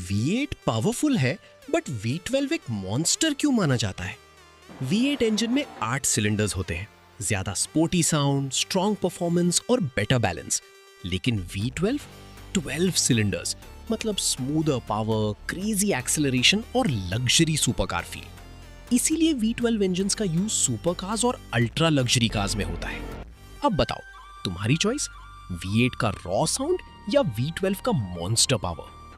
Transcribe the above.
V8 powerful है, but V12 एक monster क्यों माना जाता है? V8 इंजन में 8 सिलेंडर्स होते हैं, ज्यादा स्पोर्टी साउंड, स्ट्रॉन्ग परफॉर्मेंस और बेटर बैलेंस। लेकिन V12 12 सिलेंडर्स, मतलब स्मूदर पावर, क्रेजी एक्सेलरेशन और लग्जरी सुपरकार फील। इसीलिए V12 इंजन्स का यूज सुपर कार्स और अल्ट्रा लग्जरी कार्स में होता है। अब बताओ, तुम्हारी चॉइस V8 का रॉ साउंड या V12 का मॉन्स्टर पावर?